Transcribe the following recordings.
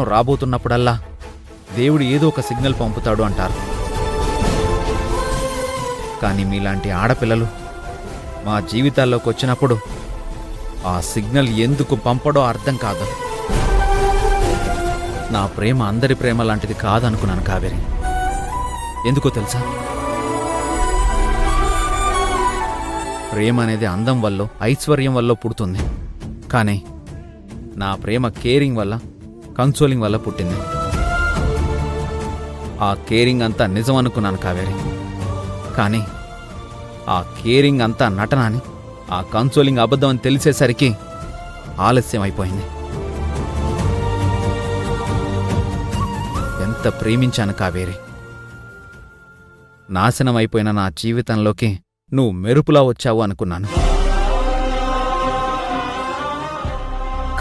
రాబోతున్నప్పుడల్లా దేవుడు ఏదో ఒక సిగ్నల్ పంపుతాడు అంటారు. కానీ మీలాంటి ఆడపిల్లలు మా జీవితాల్లోకి వచ్చినప్పుడు ఆ సిగ్నల్ ఎందుకు పంపడో అర్థం కాదు. నా ప్రేమ అందరి ప్రేమ లాంటిది కాదనుకున్నాను కావేరి. ఎందుకో తెలుసా? ప్రేమ అనేది అందం వల్ల, ఐశ్వర్యం వల్ల పుడుతుంది. కానీ నా ప్రేమ కేరింగ్ వల్ల, కన్సోలింగ్ వల్ల పుట్టింది. ఆ కేరింగ్ అంతా నిజం అనుకున్నాను కావేరి. కానీ ఆ కేరింగ్ అంతా నటన అని, ఆ కన్సోలింగ్ అబద్ధం అని తెలిసేసరికి ఆలస్యం అయిపోయింది. ఎంత ప్రేమించాను కావేరి. నాశనం అయిపోయిన నా జీవితంలోకి నువ్వు మెరుపులా వచ్చావు అనుకున్నాను.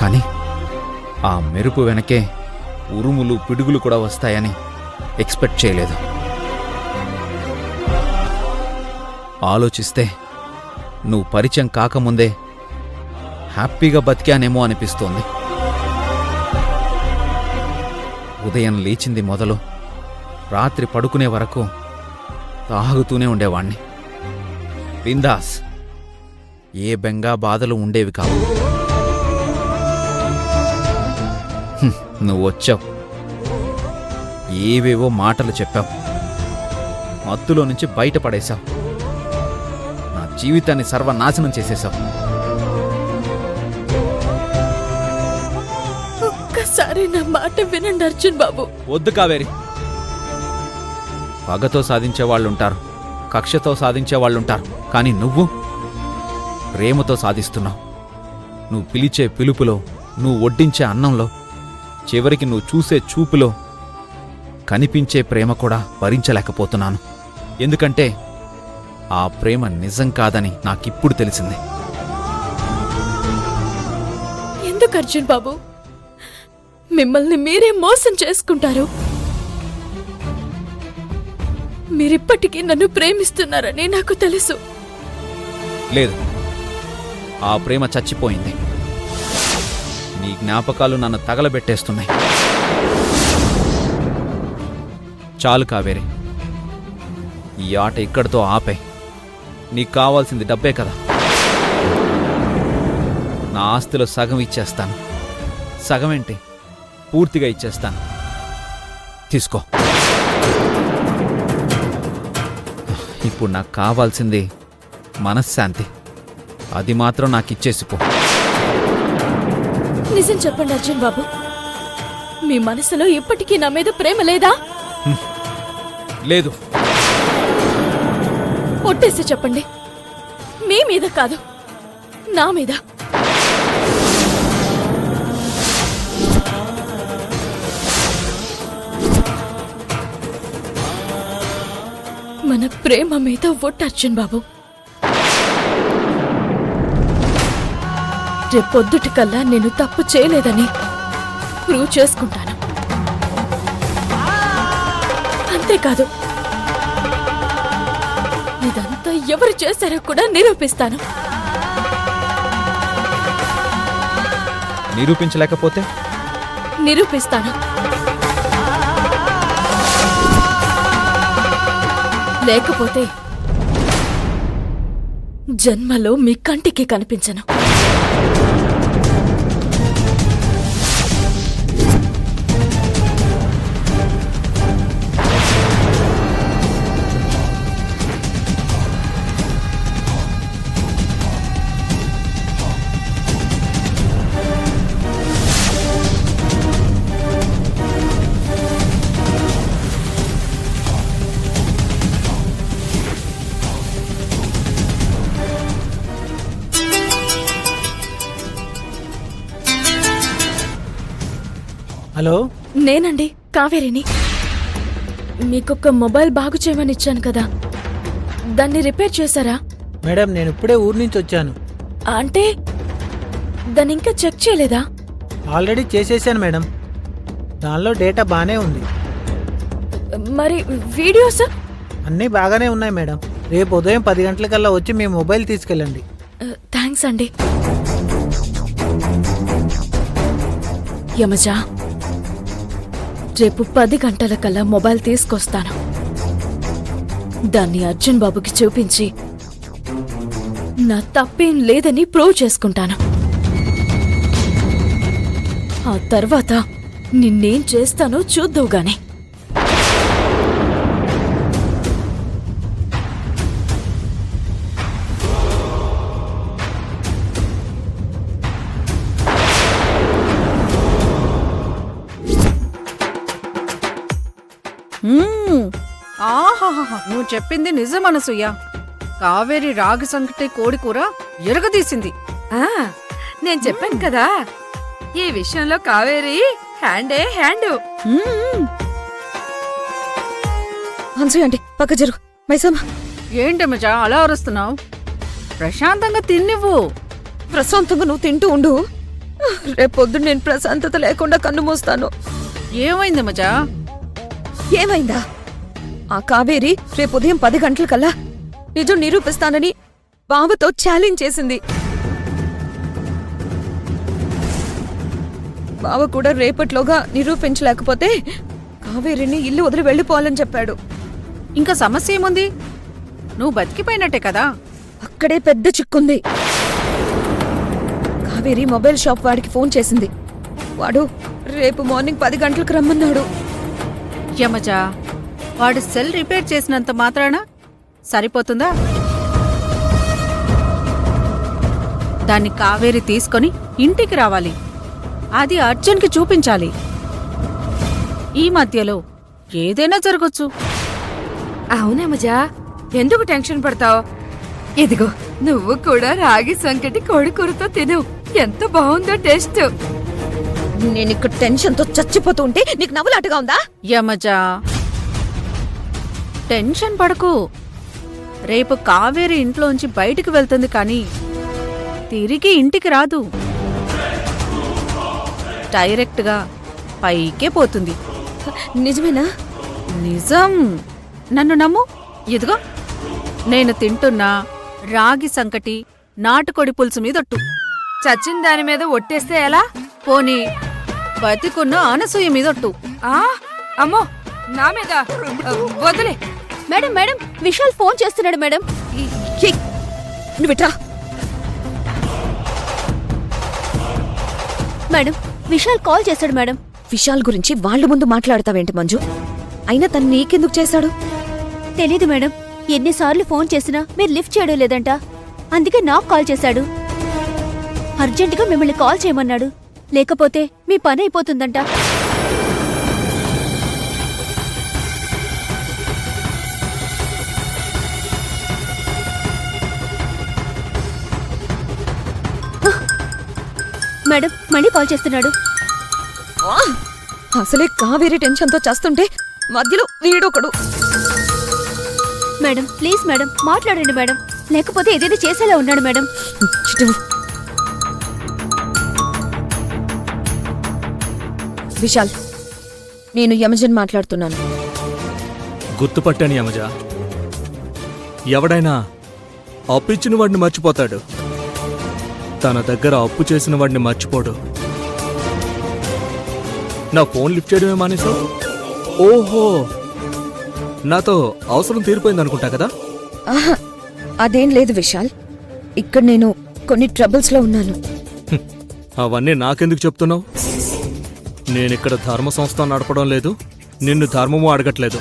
కానీ ఆ మెరుపు వెనకే ఉరుములు, పిడుగులు కూడా వస్తాయని ఎక్స్పెక్ట్ చేయలేదు. ఆలోచిస్తే నువ్వు పరిచయం కాకముందే హ్యాపీగా బతికానేమో అనిపిస్తోంది. ఉదయం లేచింది మొదలు రాత్రి పడుకునే వరకు తాగుతూనే ఉండేవాణ్ణి. బిందాస్. ఏ బెంగా బాధలు ఉండేవి కావు. నువ్వొచ్చావు, ఏవేవో మాటలు చెప్పావు, మత్తులో నుంచి బయటపడేశావు, నా జీవితాన్ని సర్వనాశనం చేసేశావు. ఒక్కసారి నా మాట వినండి అర్జున్ బాబు. వద్దు కావేరి. పగతో సాధించేవాళ్ళుంటారు, కక్షతో సాధించేవాళ్ళుంటారు. కానీ నువ్వు ప్రేమతో సాధిస్తున్నావు. నువ్వు పిలిచే పిలుపులో, నువ్వు వడ్డించే అన్నంలో, చివరికి నువ్వు చూసే చూపులో కనిపించే ప్రేమ కూడా భరించలేకపోతున్నాను. ఎందుకంటే ఆ ప్రేమ నిజం కాదని నాకిప్పుడు తెలిసింది. ఎందుకు అర్జున్ బాబు మిమ్మల్ని మీరే మోసం చేసుకుంటారు? మీరిప్పటికీ నన్ను ప్రేమిస్తున్నారని నాకు తెలుసు. లేదు, ఆ ప్రేమ చచ్చిపోయింది. నీ జ్ఞాపకాలు నన్ను తగలబెట్టేస్తున్నాయి. చాలు కావేరి, ఈ ఆట ఇక్కడితో ఆపే. నీకు కావాల్సింది డబ్బే కదా. నా ఆస్తిలో సగం ఇచ్చేస్తాను. సగమేంటి, పూర్తిగా ఇచ్చేస్తాను. తీసుకో. ఇప్పుడు నాకు కావాల్సింది మనశ్శాంతి. అది మాత్రం నాకు ఇచ్చేసిపో. నిజం చెప్పండి అర్జున్ బాబు, మీ మనసులో ఇప్పటికీ నా మీద ప్రేమ లేదా? లేదు. ఒట్టేసి చెప్పండి, మీ మీద కాదు, నా మీద. మన ప్రేమ మీద ఒట్టు అర్జున్ బాబు. రేపొద్దుటికల్లా నేను తప్పు చేయలేదని ప్రూవ్ చేసుకుంటాను. అంతేకాదు, ఇదంతా ఎవరు చేశారో కూడా నిరూపిస్తాను. నిరూపించలేకపోతే? నిరూపిస్తాను. లేకపోతే జన్మలో మీ కంటికి కనిపించను. హలో, నేనండి, కావేరిని. మీకొక మొబైల్ బాగు చేయమని ఇచ్చాను కదా, దాన్ని రిపేర్ చేశారా? మేడం నేను ఇప్పుడే ఊరి నుంచి వచ్చాను. అంటే దాన్ని ఇంకా చెక్ చేయలేదా? ఆల్రెడీ చేసేసాను మేడం. దానిలో డేటా బానే ఉంది. మరి వీడియోస్? అన్నీ బాగానే ఉన్నాయి మేడం. రేపు ఉదయం 10 గంటలకల్లా వచ్చి మీ మొబైల్ తీసుకెళ్ళండి. థ్యాంక్స్ అండి. యమజా, రేపు 10 గంటలకల్లా మొబైల్ తీసుకొస్తాను. దాన్ని అర్జున్ బాబుకి చూపించి నా తప్పేం లేదని ప్రూవ్ చేసుకుంటాను. ఆ తర్వాత నిన్నేం చేస్తానో చూద్దావుగానే. ఆహాహా, నువ్వు చెప్పింది నిజం అనసూయ. కావేరి రాగి సంకటి కోడి కూర ఎరగదీసింది. నేను చెప్పాను కదా, ఈ విషయంలో కావేరి హ్యాండే హ్యాండ్. హన్సు ఆంటీ పక్క జరుగు. మైసమ్మ ఏంటమ్మజా అలా అరుస్తున్నావు? ప్రశాంతంగా తిన్నివ్వు. ప్రశాంతంగా నువ్వు తింటూ ఉండు. రేపొద్దు నేను ప్రశాంతత లేకుండా కన్ను మూస్తాను. ఏమైందమ్మజా? ఏమైందా? ఆ కావేరి రేపు ఉదయం 10 గంటలకల్లా నిజం నిరూపిస్తానని బావతో ఛాలెంజ్ చేసింది. బావ కూడా రేపట్లోగా నిరూపించలేకపోతే కావేరిని ఇల్లు వదిలి వెళ్ళిపోవాలని చెప్పాడు. ఇంకా సమస్య ఏముంది? నువ్వు బతికిపోయినట్టే కదా. అక్కడే పెద్ద చిక్కుంది. కావేరి మొబైల్ షాప్ వాడికి ఫోన్ చేసింది. వాడు రేపు మార్నింగ్ 10 గంటలకు రమ్మన్నాడు. యమజా, వాడు సెల్ రిపేర్ చేసినంత మాత్రాన సరిపోతుందా? దాన్ని కావేరి తీసుకొని ఇంటికి రావాలి. అది అర్జున్కి చూపించాలి. ఈ మధ్యలో ఏదైనా జరగొచ్చు. అవునమ్మజా, ఎందుకు టెన్షన్ పడతావు? ఇదిగో నువ్వు కూడా రాగి సంకటి కోడి కూరతో తిను. ఎంత బాగుందో టేస్ట్. నేను ఇక్కడ టెన్షన్తో చచ్చిపోతూ ఉంటే నీకు నవ్వులాటగా ఉందా? యమజా, టెన్షన్ పడకు. రేపు కావేరి ఇంట్లోంచి బయటికి వెళ్తుంది కానీ తిరిగి ఇంటికి రాదు. డైరెక్ట్గా పైకే పోతుంది. నిజమేనా? నిజం. నన్ను నమ్ము. ఇదిగో నేను తింటున్నా రాగి సంకటి నాటుకోడి పులుసు మీదొట్టు. చచ్చిన దాని మీద ఒట్టేస్తే ఎలా? పోనీ బతికున్న అనసూయ మీదొట్టు. అమ్మో, నా మీద వదిలే. మేడం మేడం, విశాల్ ఫోన్ చేస్తున్నాడు మేడం. నువ్విట్రా. మేడం, విశాల్ కాల్ చేశాడు మేడం. విశాల్ గురించి వాళ్ళ ముందు మాట్లాడతావేంటి మంజు? అయినా తను నీకెందుకు చేశాడు? తెలీదు మేడం. ఎన్నిసార్లు ఫోన్ చేసినా మీరు లిఫ్ట్ చేయడం లేదంట. అందుకే నాకు కాల్ చేశాడు. అర్జెంటుగా మిమ్మల్ని కాల్ చేయమన్నాడు. లేకపోతే మీ పని అయిపోతుందంట. మేడం, మళ్ళీ కాల్ చేస్తున్నాడు. అసలే కావేరి టెన్షన్తో చేస్తుంటే మధ్యలో వీడొకడు. మేడం ప్లీజ్ మేడం, మాట్లాడండి మేడం. లేకపోతే ఏదైనా చేసేలా ఉన్నాడు మేడం. చిటు. విశాల్, నేను యమజన్ మాట్లాడుతున్నాను. గుర్తుపట్టాను యమజ. ఎవడైనా అప్పిచ్చిన వాడిని మర్చిపోతాడు, తన దగ్గర అప్పు చేసిన వాడిని మర్చిపోడు. నా ఫోన్ లిఫ్ట్ చేయడమే మానేసావు? ఓహో, నాతో అవసరం తీరిపోయింది అనుకుంటా కదా. ఆహా, అదేం లేదు విశాల్. ఇక్కడ నేను కొన్ని ట్రబుల్స్లో ఉన్నాను. అవన్నీ నాకెందుకు చెప్తున్నావు? నేనిక్కడ ధర్మ సంస్థ నడపడం లేదు, నిన్ను ధర్మము అడగట్లేదు.